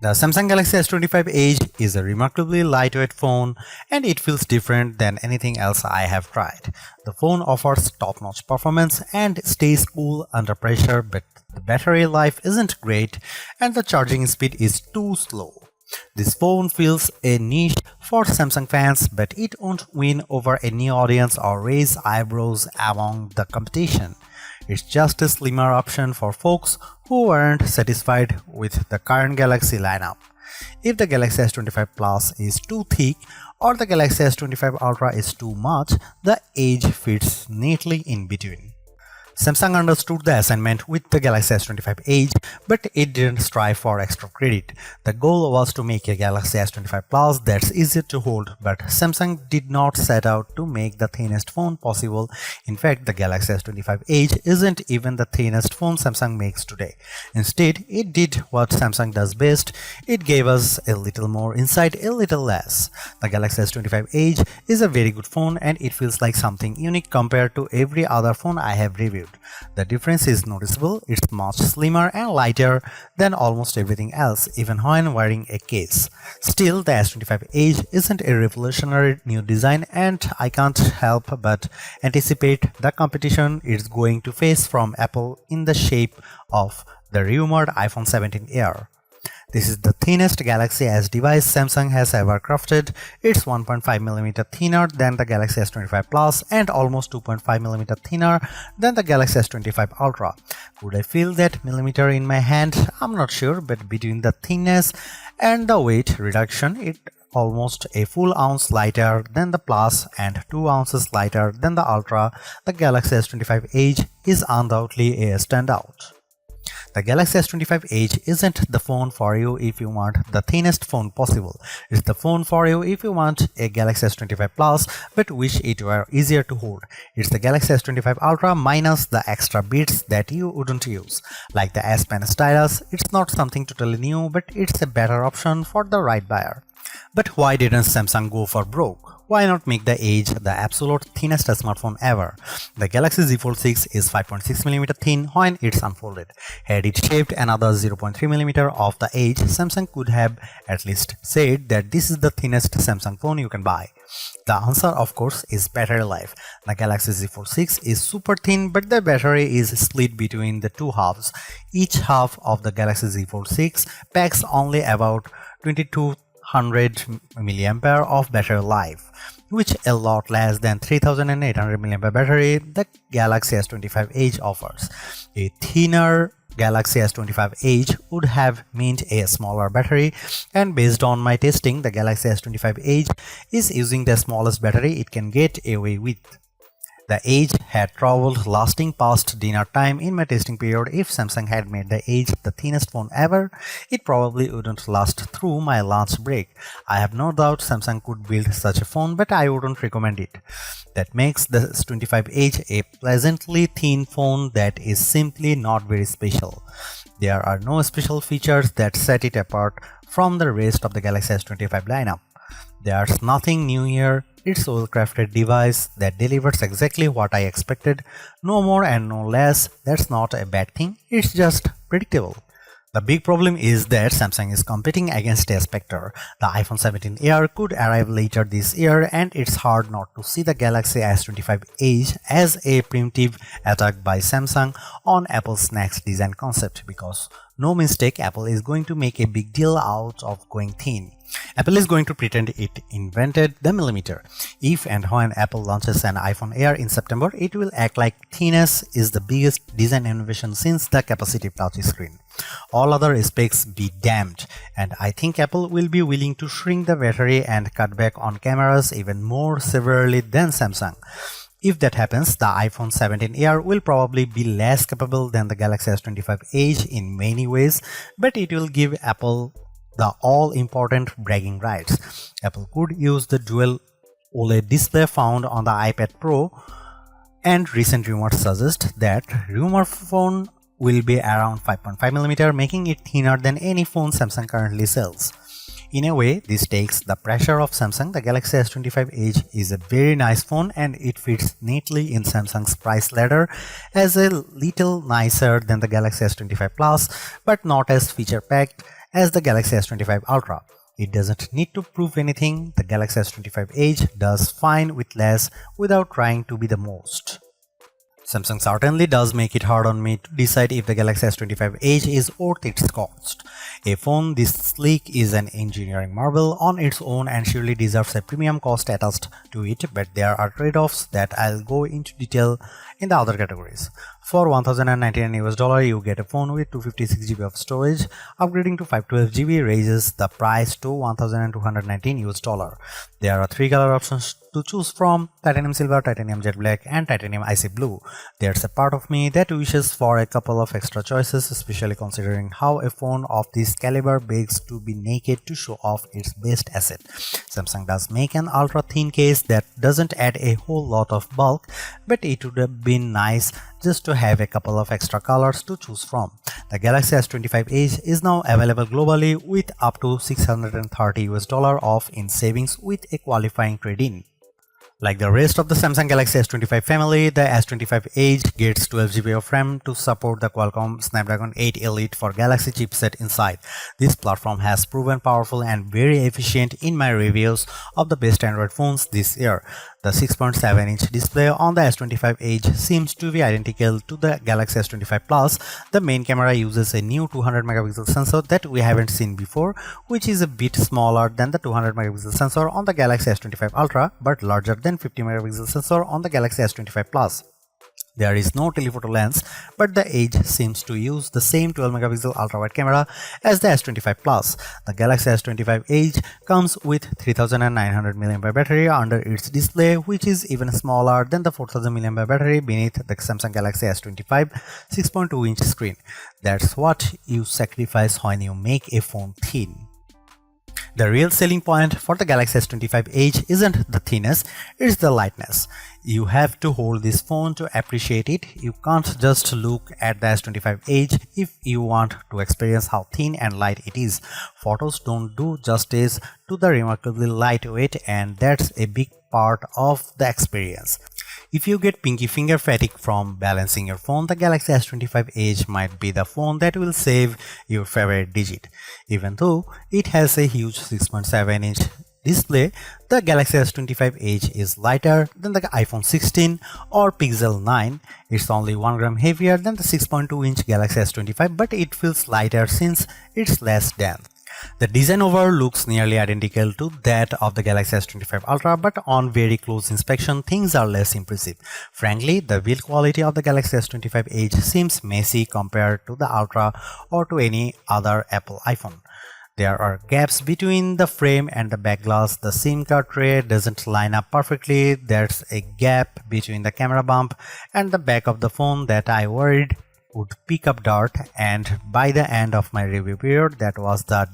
The Samsung Galaxy S25 Edge is a remarkably lightweight phone and it feels different than anything else I have tried. The phone offers top-notch performance and stays cool under pressure, but the battery life isn't great and the charging speed is too slow. This phone fills a niche for Samsung fans, but it won't win over a new audience or raise eyebrows among the competition. It's just a slimmer option for folks who aren't satisfied with the current Galaxy lineup. If the Galaxy S25 Plus is too thick or the Galaxy S25 Ultra is too much, the Edge fits neatly in between. Samsung understood the assignment with the Galaxy S25 Edge, but it didn't strive for extra credit. The goal was to make a Galaxy S25 Plus that's easier to hold, but Samsung did not set out to make the thinnest phone possible. In fact, the Galaxy S25 Edge isn't even the thinnest phone Samsung makes today. Instead, it did what Samsung does best. It gave us a little more inside a little less. The Galaxy S25 Edge is a very good phone and it feels like something unique compared to every other phone I have reviewed. The difference is noticeable. It's much slimmer and lighter than almost everything else, even when wearing a case. Still, the S25 Edge isn't a revolutionary new design, and I can't help but anticipate the competition it's going to face from Apple in the shape of the rumored iPhone 17 Air. This is the thinnest Galaxy S device Samsung has ever crafted. It's 1.5mm thinner than the Galaxy S25 Plus and almost 2.5mm thinner than the Galaxy S25 Ultra. Could I feel that millimeter in my hand? I'm not sure, but between the thinness and the weight reduction, it's almost a full ounce lighter than the Plus and 2 ounces lighter than the Ultra. The Galaxy S25 Edge is undoubtedly a standout. The Galaxy S25 Edge isn't the phone for you if you want the thinnest phone possible. It's the phone for you if you want a Galaxy S25 Plus but wish it were easier to hold. It's the Galaxy S25 Ultra minus the extra bits that you wouldn't use. Like the S Pen stylus, it's not something totally new, but it's a better option for the right buyer. But why didn't Samsung go for broke? Why not make the Edge the absolute thinnest smartphone ever? The Galaxy Z Fold 6 is 5.6mm thin when it's unfolded. Had it shaved another 0.3mm off the Edge, Samsung could have at least said that this is the thinnest Samsung phone you can buy. The answer, of course, is battery life. The Galaxy Z Fold 6 is super thin, but the battery is split between the two halves. Each half of the Galaxy Z Fold 6 packs only about 2200 mAh of battery life, which a lot less than 3800 mAh battery the Galaxy S25 Edge offers. A thinner Galaxy S25 Edge would have meant a smaller battery, and based on my testing, the Galaxy S25 Edge is using the smallest battery it can get away with. The Edge had trouble lasting past dinner time in my testing period. If Samsung had made the Edge the thinnest phone ever, it probably wouldn't last through my lunch break. I have no doubt Samsung could build such a phone, but I wouldn't recommend it. That makes the S25 Edge a pleasantly thin phone that is simply not very special. There are no special features that set it apart from the rest of the Galaxy S25 lineup. There's nothing new here. It's a well-crafted device that delivers exactly what I expected, no more and no less. That's not a bad thing, it's just predictable. The big problem is that Samsung is competing against a specter. The iPhone 17 Air could arrive later this year, and it's hard not to see the Galaxy S25 Edge as a preemptive attack by Samsung on Apple's next design concept, because no mistake, Apple is going to make a big deal out of going thin. Apple is going to pretend it invented the millimeter. If and when Apple launches an iPhone Air in September, it will act like thinness is the biggest design innovation since the capacitive touchscreen. All other specs be damned, and I think Apple will be willing to shrink the battery and cut back on cameras even more severely than Samsung. If that happens, the iPhone 17 Air will probably be less capable than the Galaxy S25 Edge in many ways, but it will give Apple the all-important bragging rights. Apple could use the dual OLED display found on the iPad Pro, and recent rumors suggest that rumored phone will be around 5.5mm, making it thinner than any phone Samsung currently sells. In a way, this takes the pressure off Samsung. The Galaxy S25 Edge is a very nice phone and it fits neatly in Samsung's price ladder as a little nicer than the Galaxy S25 Plus, but not as feature-packed as the Galaxy S25 Ultra. It doesn't need to prove anything. The Galaxy S25 Edge does fine with less without trying to be the most. Samsung certainly does make it hard on me to decide if the Galaxy S25 Edge is worth its cost. A phone this sleek is an engineering marvel on its own and surely deserves a premium cost attached to it, but there are trade-offs that I'll go into detail in the other categories. For $1,099 you get a phone with 256GB of storage. Upgrading to 512GB raises the price to $1,219. There are 3 color options to choose from: titanium silver, titanium jet black, and titanium icy blue. There's a part of me that wishes for a couple of extra choices, especially considering how a phone of this caliber begs to be naked to show off its best asset. Samsung does make an ultra thin case that doesn't add a whole lot of bulk, but it would have been nice just to have a couple of extra colors to choose from. The Galaxy S25 Edge is now available globally with up to $630 off in savings with a qualifying trade-in. Like the rest of the Samsung Galaxy S25 family, the S25 Edge gets 12GB of RAM to support the Qualcomm Snapdragon 8 Elite for Galaxy chipset inside. This platform has proven powerful and very efficient in my reviews of the best Android phones this year. The 6.7-inch display on the S25 Edge seems to be identical to the Galaxy S25 Plus. The main camera uses a new 200MP sensor that we haven't seen before, which is a bit smaller than the 200MP sensor on the Galaxy S25 Ultra but larger than 50MP sensor on the Galaxy S25 Plus. There is no telephoto lens, but the Edge seems to use the same 12MP ultra-wide camera as the S25 Plus. The Galaxy S25 Edge comes with 3900mAh battery under its display, which is even smaller than the 4000mAh battery beneath the Samsung Galaxy S25 6.2-inch screen. That's what you sacrifice when you make a phone thin. The real selling point for the Galaxy S25 Edge isn't the thinness, it's the lightness. You have to hold this phone to appreciate it. You can't just look at the S25 Edge if you want to experience how thin and light it is. Photos don't do justice to the remarkably lightweight, and that's a big part of the experience. If you get pinky finger fatigue from balancing your phone, the Galaxy S25 Edge might be the phone that will save your favorite digit. Even though it has a huge 6.7-inch display, the Galaxy S25 Edge is lighter than the iPhone 16 or Pixel 9. It's only 1 gram heavier than the 6.2-inch Galaxy S25, but it feels lighter since it's less dense. The design overall looks nearly identical to that of the Galaxy S25 Ultra, but on very close inspection things are less impressive. Frankly, the build quality of the Galaxy S25 Edge seems messy compared to the Ultra or to any other Apple iPhone. There are gaps between the frame and the back glass. The SIM card tray doesn't line up perfectly. There's a gap between the camera bump and the back of the phone that I worried would pick up dirt, and by the end of my review period, that was the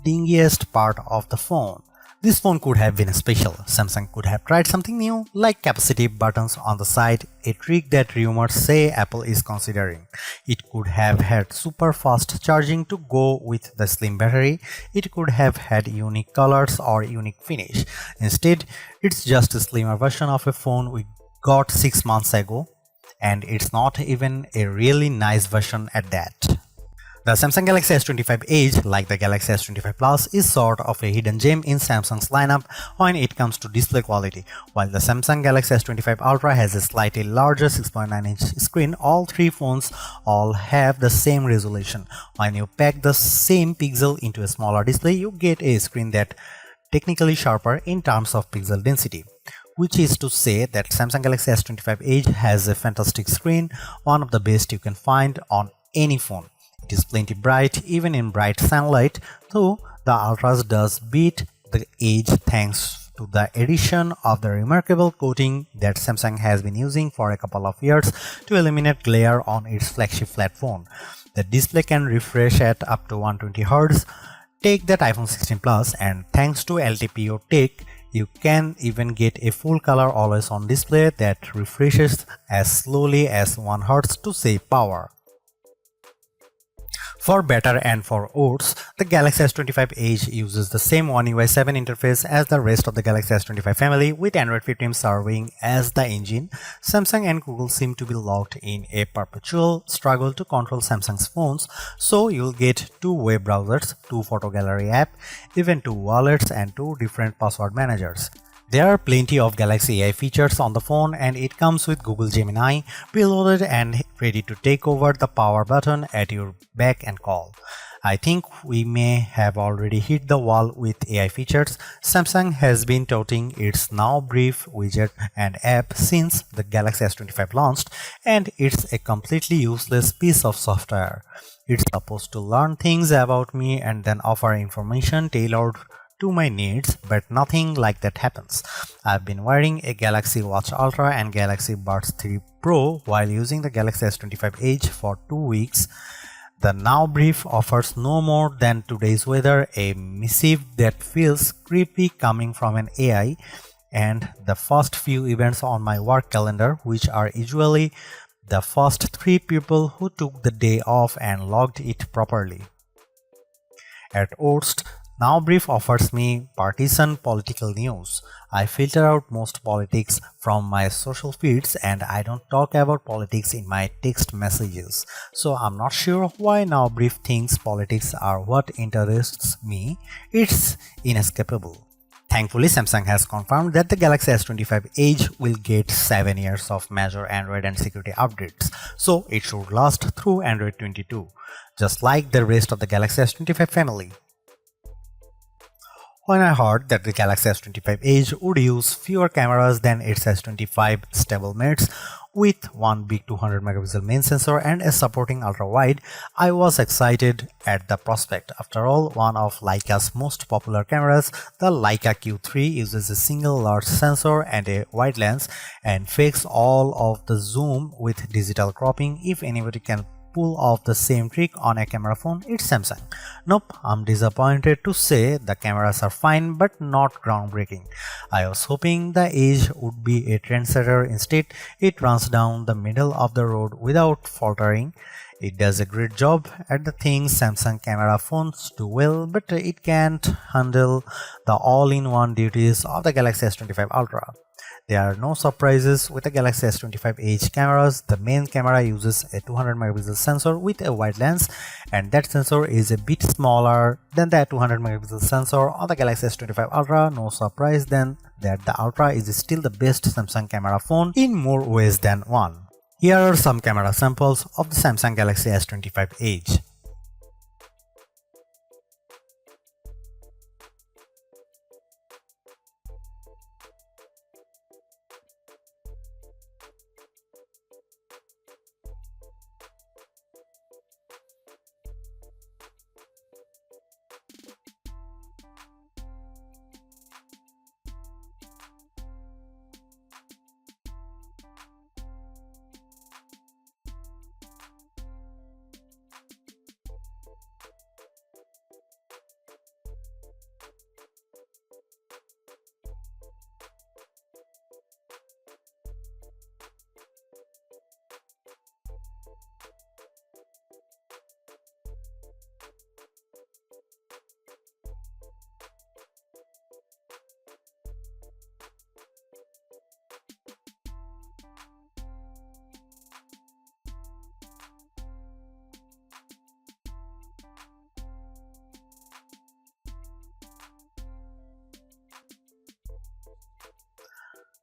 dingiest part of the phone. This phone could have been special. Samsung could have tried something new, like capacitive buttons on the side, a trick that rumors say Apple is considering. It could have had super fast charging to go with the slim battery. It could have had unique colors or unique finish. Instead, it's just a slimmer version of a phone we got 6 months ago, and it's not even a really nice version at that. The Samsung Galaxy S25 Edge, like the Galaxy S25 Plus, is sort of a hidden gem in Samsung's lineup when it comes to display quality. While the Samsung Galaxy S25 Ultra has a slightly larger 6.9-inch screen, all three phones all have the same resolution. When you pack the same pixel into a smaller display, you get a screen that's technically sharper in terms of pixel density, which is to say that Samsung Galaxy S25 Edge has a fantastic screen, one of the best you can find on any phone. It is plenty bright even in bright sunlight, though the Ultras does beat the Edge thanks to the addition of the remarkable coating that Samsung has been using for a couple of years to eliminate glare on its flagship flat phone. The display can refresh at up to 120Hz. Take that iPhone 16 Plus, and thanks to LTPO tech, you can even get a full color always on display that refreshes as slowly as 1 Hz to save power. For better and for worse, the Galaxy S25 Edge uses the same One UI 7 interface as the rest of the Galaxy S25 family, with Android 15 serving as the engine. Samsung and Google seem to be locked in a perpetual struggle to control Samsung's phones, so you'll get two web browsers, two photo gallery apps, even two wallets and two different password managers. There are plenty of Galaxy AI features on the phone, and it comes with Google Gemini preloaded and ready to take over the power button at your beck and call. I think we may have already hit the wall with AI features. Samsung has been touting its Now Brief widget and app since the Galaxy S25 launched, and it's a completely useless piece of software. It's supposed to learn things about me and then offer information tailored to my needs, but nothing like that happens. I've been wearing a Galaxy Watch Ultra and Galaxy Buds 3 Pro while using the Galaxy S25 Edge for 2 weeks. The Now Brief offers no more than today's weather, a missive that feels creepy coming from an AI, and the first few events on my work calendar, which are usually the first 3 people who took the day off and logged it properly. At worst, Now Brief offers me partisan political news. I filter out most politics from my social feeds, and I don't talk about politics in my text messages. So I'm not sure why Now Brief thinks politics are what interests me. It's inescapable. Thankfully, Samsung has confirmed that the Galaxy S25 Edge will get 7 years of major Android and security updates, so it should last through Android 22, just like the rest of the Galaxy S25 family. When I heard that the Galaxy S25 Edge would use fewer cameras than its S25 stablemates, with one big 200 megapixel main sensor and a supporting ultra-wide, I was excited at the prospect. After all, one of Leica's most popular cameras, the Leica Q3, uses a single large sensor and a wide lens and fakes all of the zoom with digital cropping. If anybody can pull off the same trick on a camera phone, it's Samsung. Nope, I'm disappointed to say the cameras are fine but not groundbreaking. I was hoping the Edge would be a trendsetter. Instead, it runs down the middle of the road without faltering. It does a great job at the things Samsung camera phones do well, but it can't handle the all-in-one duties of the Galaxy S25 Ultra. There are no surprises with the Galaxy S25 Edge cameras. The main camera uses a 200 megapixel sensor with a wide lens, and that sensor is a bit smaller than the 200 megapixel sensor on the Galaxy S25 Ultra. No surprise then that the Ultra is still the best Samsung camera phone in more ways than one. Here are some camera samples of the Samsung Galaxy S25 Edge.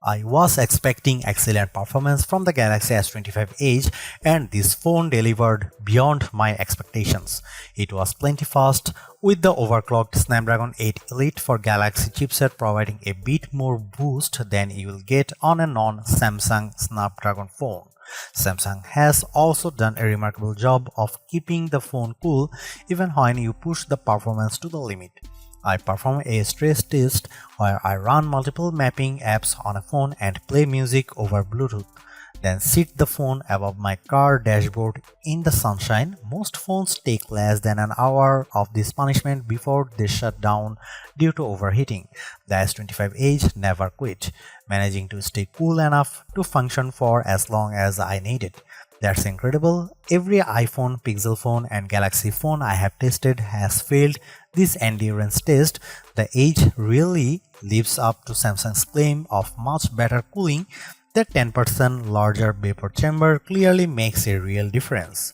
I was expecting excellent performance from the Galaxy S25 Edge, and this phone delivered beyond my expectations. It was plenty fast, with the overclocked Snapdragon 8 Elite for Galaxy chipset providing a bit more boost than you will get on a non-Samsung Snapdragon phone. Samsung has also done a remarkable job of keeping the phone cool even when you push the performance to the limit. I perform a stress test where I run multiple mapping apps on a phone and play music over Bluetooth, then sit the phone above my car dashboard in the sunshine. Most phones take less than an hour of this punishment before they shut down due to overheating. The S25 Edge never quit, managing to stay cool enough to function for as long as I needed. That's incredible. Every iPhone, Pixel phone, and Galaxy phone I have tested has failed this endurance test. The Edge really lives up to Samsung's claim of much better cooling. That 10% larger vapor chamber clearly makes a real difference.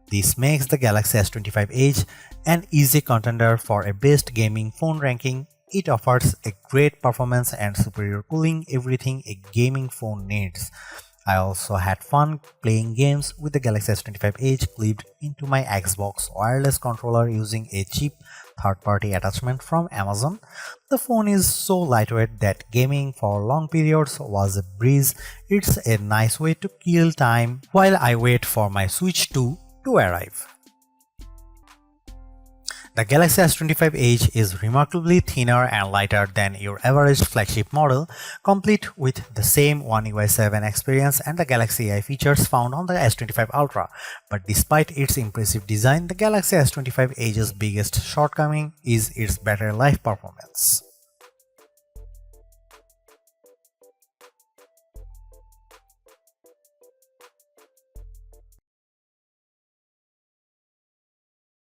This makes the Galaxy S25 Edge an easy contender for a best gaming phone ranking. It offers a great performance and superior cooling, everything a gaming phone needs. I also had fun playing games with the Galaxy S25 Edge clipped into my Xbox wireless controller using a cheap third-party attachment from Amazon. The phone is so lightweight that gaming for long periods was a breeze. It's a nice way to kill time while I wait for my Switch 2 to arrive. The Galaxy S25 Edge is remarkably thinner and lighter than your average flagship model, complete with the same One UI 7 experience and the Galaxy AI features found on the S25 Ultra. But despite its impressive design, the Galaxy S25 Edge's biggest shortcoming is its battery life performance.